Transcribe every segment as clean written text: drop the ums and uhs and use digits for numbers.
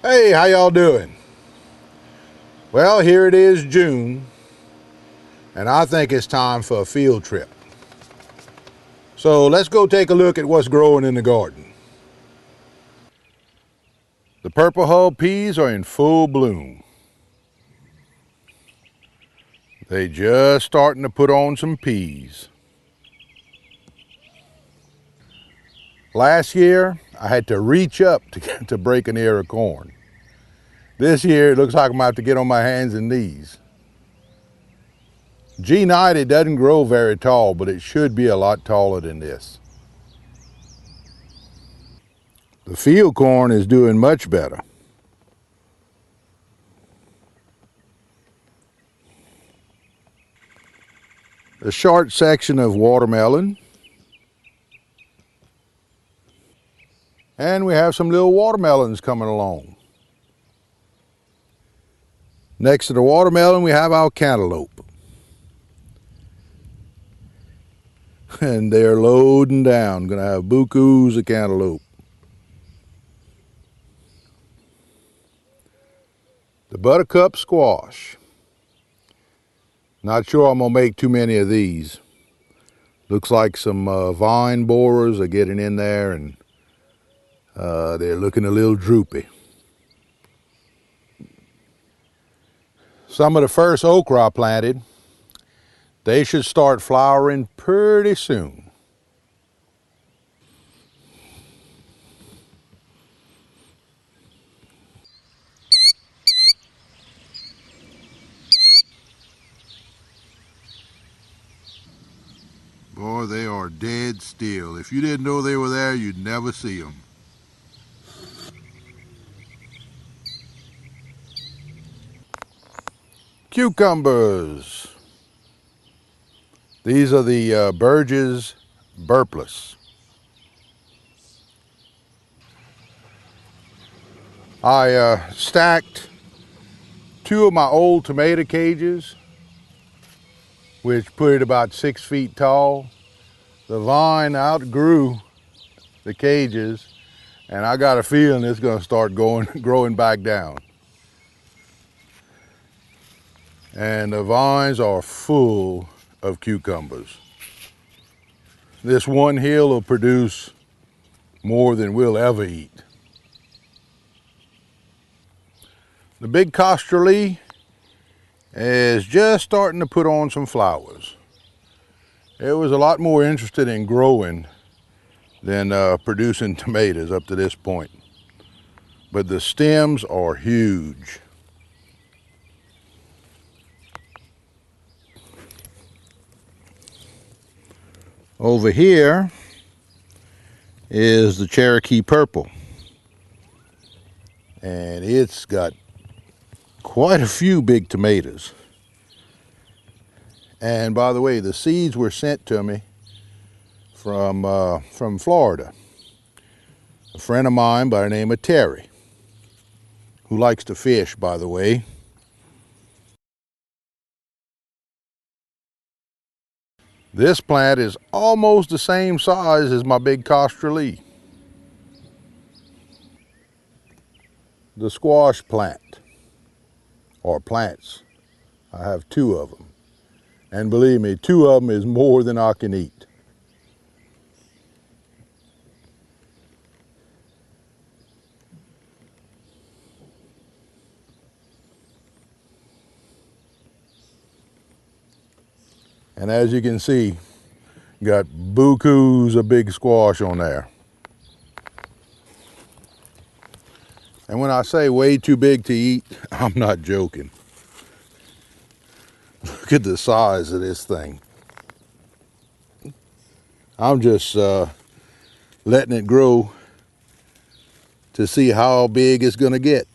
Hey, how y'all doing? Well, here it is June, and I think it's time for a field trip. So let's go take a look at what's growing in the garden. The purple hull peas are in full bloom. They just starting to put on some peas. Last year, I had to reach up to break an ear of corn. This year, it looks like I'm about to get on my hands and knees. G90 doesn't grow very tall, but it should be a lot taller than this. The field corn is doing much better. A short section of watermelon. And we have some little watermelons coming along. Next to the watermelon, we have our cantaloupe. And they're loading down. Gonna have bukus of cantaloupe. The Buttercup Squash. Not sure I'm gonna make too many of these. Looks like some vine borers are getting in there, and they're looking a little droopy. Some of the first okra I planted, they should start flowering pretty soon. Boy, they are dead still. If you didn't know they were there, you'd never see them. Cucumbers. These are the Burgess Burpless. I stacked two of my old tomato cages, which put it about 6 feet tall. The vine outgrew the cages, and I got a feeling it's going to start growing back down. And the vines are full of cucumbers. This one hill will produce more than we'll ever eat. The big costerly is just starting to put on some flowers. It was a lot more interested in growing than producing tomatoes up to this point. But the stems are huge. Over here is the Cherokee Purple. And it's got quite a few big tomatoes. And by the way, the seeds were sent to me from Florida. A friend of mine by the name of Terry, who likes to fish, by the way. This plant is almost the same size as my big costerly. The squash plant, or plants. I have two of them. And believe me, two of them is more than I can eat. And as you can see, got bukus of big squash on there. And when I say way too big to eat, I'm not joking. Look at the size of this thing. I'm just letting it grow to see how big it's gonna get.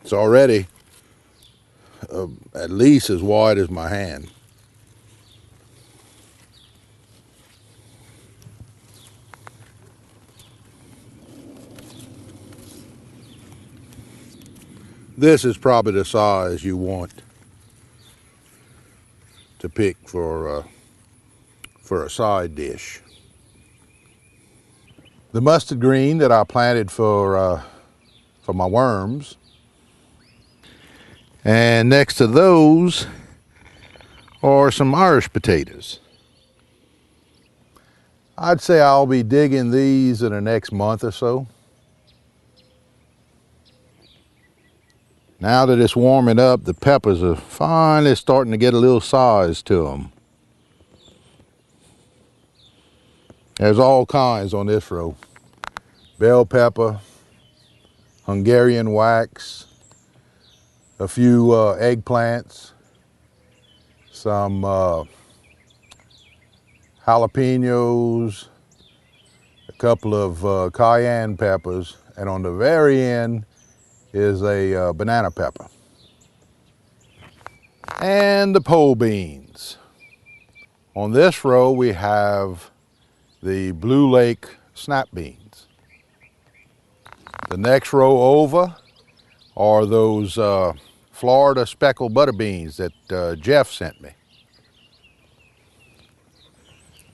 It's already at least as wide as my hand. This is probably the size you want to pick for for a side dish. The mustard green that I planted for my worms. And next to those are some Irish potatoes. I'd say I'll be digging these in the next month or so. Now that it's warming up, the peppers are finally starting to get a little size to them. There's all kinds on this row. Bell pepper, Hungarian wax, a few eggplants, some jalapenos, a couple of cayenne peppers, and on the very end is a banana pepper. And the pole beans. On this row we have the Blue Lake snap beans. The next row over are those Florida Speckle butter beans that Jeff sent me.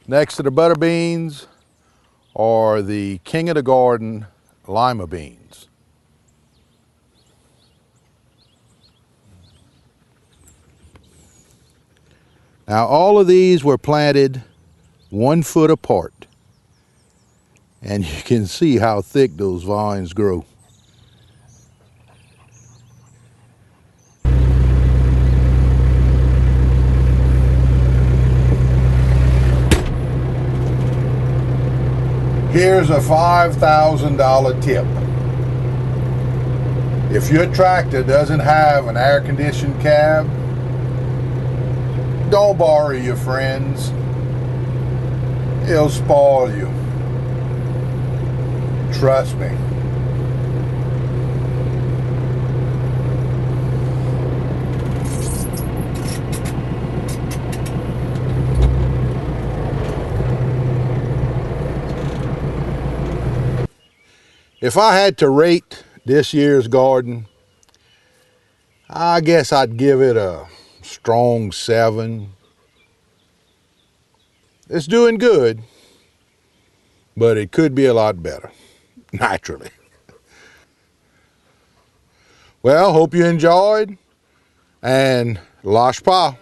Next to the butter beans are the King of the Garden lima beans. Now all of these were planted 1 foot apart, and you can see how thick those vines grow. Here's a $5,000 tip. If your tractor doesn't have an air-conditioned cab, don't borrow your friends. It'll spoil you. Trust me. If I had to rate this year's garden, I guess I'd give it a strong 7. It's doing good, but it could be a lot better, naturally. Well, hope you enjoyed, and Losh Pa.